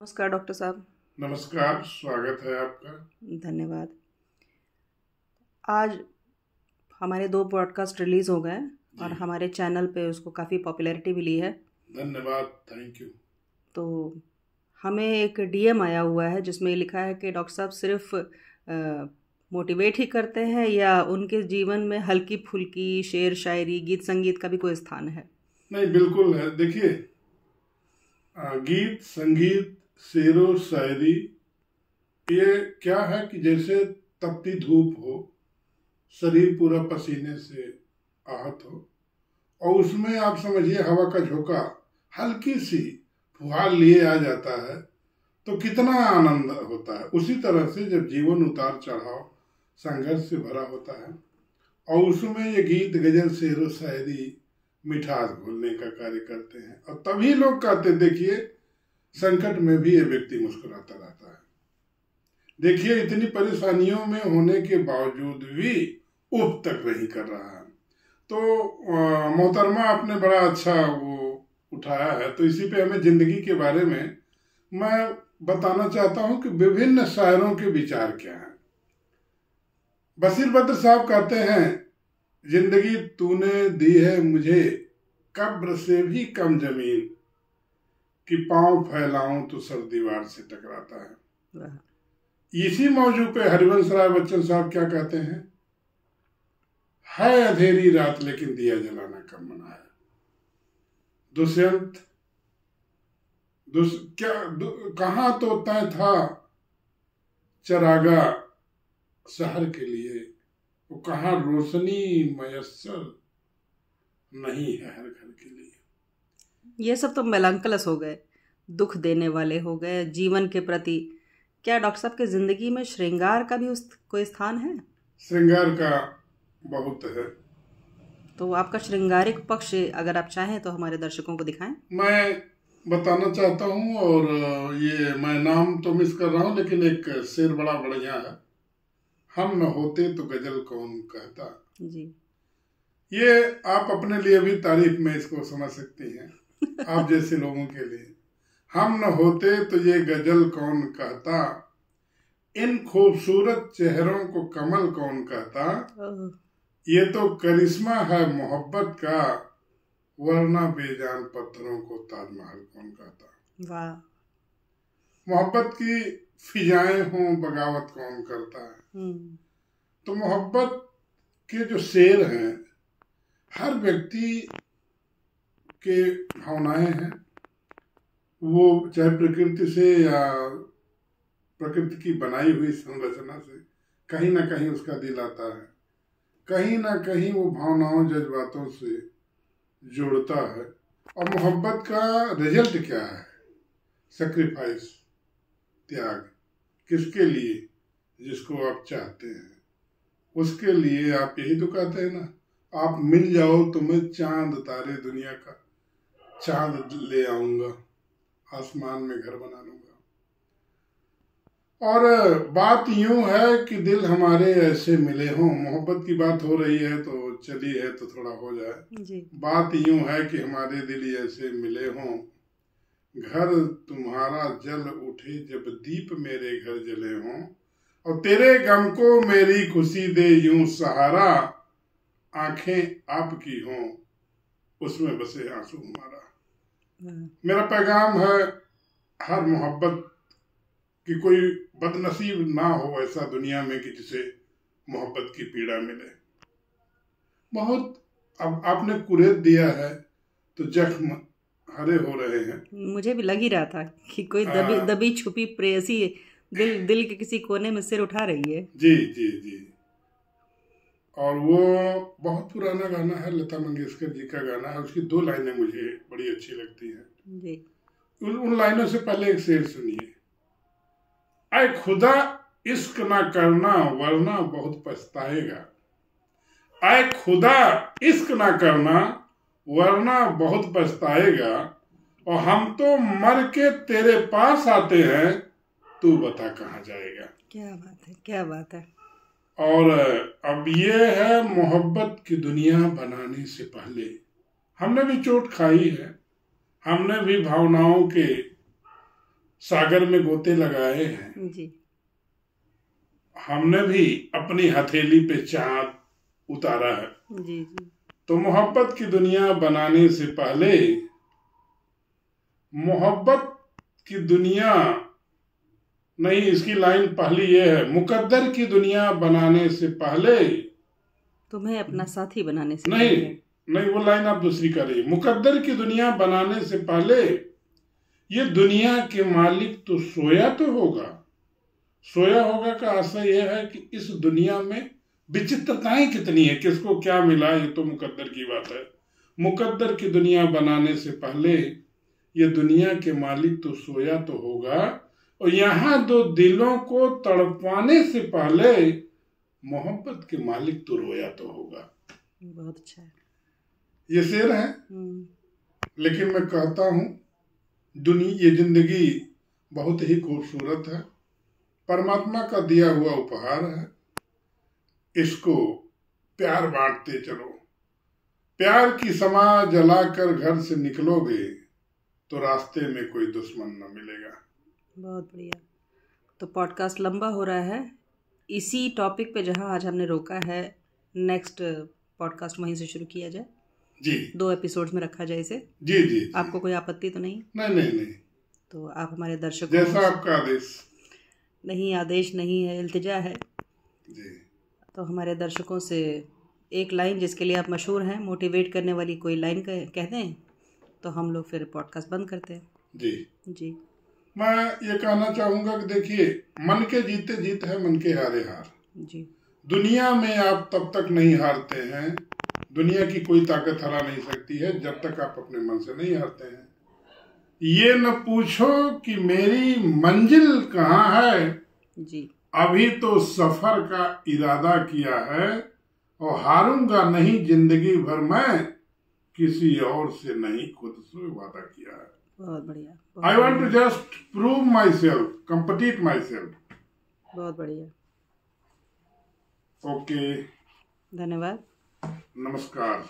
नमस्कार डॉक्टर साहब। नमस्कार, स्वागत है आपका। धन्यवाद। आज हमारे 2 पॉडकास्ट रिलीज़ हो गए और जी, हमारे चैनल पे उसको काफ़ी पॉपुलैरिटी मिली है। धन्यवाद, थैंक यू। तो हमें एक डीएम आया हुआ है जिसमें लिखा है कि डॉक्टर साहब सिर्फ मोटिवेट ही करते हैं या उनके जीवन में हल्की फुल्की शेर शायरी गीत संगीत का भी कोई स्थान है? नहीं, बिल्कुल है। देखिए, गीत, संगीत, शेरो शायरी, ये क्या है कि जैसे तपती धूप हो, शरीर पूरा पसीने से आहत हो, और उसमें आप समझिए हवा का झोंका हल्की सी फुहार लिए आ जाता है, तो कितना आनंद होता है। उसी तरह से जब जीवन उतार चढ़ाव संघर्ष से भरा होता है और उसमें ये गीत, गजल, शेरो शायरी मिठास घोलने का कार्य करते हैं, और तभी लोग कहते, देखिए संकट में भी ये व्यक्ति मुस्कुराता रहता है। देखिए, इतनी परेशानियों में होने के बावजूद भी उफ तक नहीं कर रहा है। तो मोहतरमा आपने बड़ा अच्छा वो उठाया है, तो इसी पे हमें जिंदगी के बारे में मैं बताना चाहता हूं कि विभिन्न शायरों के विचार क्या हैं। बशीर बद्र साहब कहते हैं, जिंदगी तूने दी है मुझे कब्र से भी कम जमीन, कि पांव फैलाऊं तो सर दीवार से टकराता है। वाह। इसी मौजू पे हरिवंश राय बच्चन साहब क्या कहते हैं, है अंधेरी रात लेकिन दिया जलाना कम मना है। दुष्यंत कहाँ तो तय था चरागा शहर के लिए, वो कहाँ रोशनी मयस्सर नहीं है हर घर के लिए। ये सब तो मेलांकलस हो गए, दुख देने वाले हो गए जीवन के प्रति। क्या डॉक्टर साहब की जिंदगी में श्रृंगार का भी उस कोई स्थान है? श्रृंगार का बहुत है। तो आपका श्रृंगारिक पक्ष अगर आप चाहें तो हमारे दर्शकों को दिखाएं। मैं बताना चाहता हूँ, और ये मैं नाम तो मिस कर रहा हूँ, लेकिन एक शेर बड़ा बढ़िया है, हम न होते तो गजल कौन कहता। जी। ये आप अपने लिए भी तारीफ में इसको समझ सकती हैं, आप जैसे लोगों के लिए। हम न होते तो ये गजल कौन कहता, इन खूबसूरत चेहरों को कमल कौन कहता, ओह, ये तो करिश्मा है मोहब्बत का, वरना बेजान पत्थरों को ताजमहल कौन कहता। वाह। मोहब्बत की फिजाएं हों बगावत कौन करता है। तो मोहब्बत के जो शेर हैं, हर व्यक्ति के भावनाएं हैं, वो चाहे प्रकृति से या प्रकृति की बनाई हुई संरचना से कहीं ना कहीं उसका दिल आता है, कहीं ना कहीं वो भावनाओं जज्बातों से जोड़ता है। और मोहब्बत का रिजल्ट क्या है, सेक्रीफाइस, त्याग। किसके लिए? जिसको आप चाहते हैं, उसके लिए आप यही तो कहते हैं ना, आप मिल जाओ तो मैं चांद तारे दुनिया का चांद ले आऊंगा, आसमान में घर बना लूंगा। और बात यूं है कि दिल हमारे ऐसे मिले हों, मोहब्बत की बात हो रही है तो चली है तो थोड़ा हो जाए जी। बात यूं है कि हमारे दिल ऐसे मिले हों, घर तुम्हारा जल उठे जब दीप मेरे घर जले हों, और तेरे गम को मेरी खुशी दे यूं सहारा, आंखें आपकी हों उसमें बसे आंसू हमारा। मेरा पैगाम है, हर मोहब्बत कि कोई बदनसीब ना हो ऐसा दुनिया में कि जिसे मोहब्बत की पीड़ा मिले। बहुत अब आपने कुरेद दिया है तो जख्म हरे हो रहे हैं। मुझे भी लग ही रहा था कि कोई दबी दबी छुपी प्रेयसी दिल के किसी कोने में सिर उठा रही है। जी जी जी। और वो बहुत पुराना गाना है, लता मंगेशकर जी का गाना है, उसकी 2 लाइनें मुझे बड़ी अच्छी लगती हैं जी। उन लाइनों से पहले एक शेर सुनिए, ऐ खुदा इश्क ना करना वरना बहुत पछताएगा, ऐ खुदा इश्क ना करना वरना बहुत पछताएगा, और हम तो मर के तेरे पास आते हैं, तू बता कहाँ जाएगा। क्या बात है, क्या बात है। और अब ये है, मोहब्बत की दुनिया बनाने से पहले हमने भी चोट खाई है, हमने भी भावनाओं के सागर में गोते लगाए हैं जी। हमने भी अपनी हथेली पे चांद उतारा है। जी जी। तो मोहब्बत की दुनिया बनाने से पहले, मोहब्बत की दुनिया नहीं, इसकी लाइन पहली ये है, मुकद्दर की दुनिया बनाने से पहले तुम्हें अपना साथी बनाने से नहीं पहले। नहीं, वो लाइन आप दूसरी कर रही है। मुकद्दर की दुनिया बनाने से पहले ये दुनिया के मालिक तो सोया तो होगा। सोया होगा का आशय यह है कि इस दुनिया में विचित्रताएं कितनी है, किसको क्या मिला, ये तो मुकद्दर की बात है। मुकद्दर की दुनिया बनाने से पहले ये दुनिया के मालिक तो सोया तो होगा, और यहाँ दो दिलों को तड़पाने से पहले मोहब्बत के मालिक तो रोया तो होगा। बहुत अच्छा है। ये शेर है। लेकिन मैं कहता हूँ ये जिंदगी बहुत ही खूबसूरत है, परमात्मा का दिया हुआ उपहार है। इसको प्यार बांटते चलो। प्यार की समा जलाकर घर से निकलोगे तो रास्ते में कोई दुश्मन न मिलेगा। बहुत बढ़िया। तो पॉडकास्ट लंबा हो रहा है, इसी टॉपिक पे जहां आज हमने रोका है, नेक्स्ट पॉडकास्ट वहीं से शुरू किया जाए जी। 2 एपिसोड्स में रखा जाए इसे। जी जी, जी। आपको कोई आपत्ति तो नहीं? नहीं नहीं नहीं, तो आप हमारे दर्शकों, जैसा आपका आदेश। नहीं, आदेश नहीं है, इल्तिजा है जी। तो हमारे दर्शकों से एक लाइन जिसके लिए आप मशहूर हैं, मोटिवेट करने वाली कोई लाइन कह दें तो हम लोग फिर पॉडकास्ट बंद करते हैं। जी जी। मैं ये कहना चाहूंगा कि देखिए, मन के जीते जीत है, मन के हारे हार। जी। दुनिया में आप तब तक नहीं हारते हैं, दुनिया की कोई ताकत हरा नहीं सकती है जब तक आप अपने मन से नहीं हारते हैं। ये न पूछो कि मेरी मंजिल कहाँ है, जी। अभी तो सफर का इरादा किया है, और हारूंगा नहीं जिंदगी भर मैं, किसी और से नहीं खुद से वादा किया है। बहुत बढ़िया। I want to just prove myself, compete myself. बहुत बढ़िया। ओके, धन्यवाद। नमस्कार।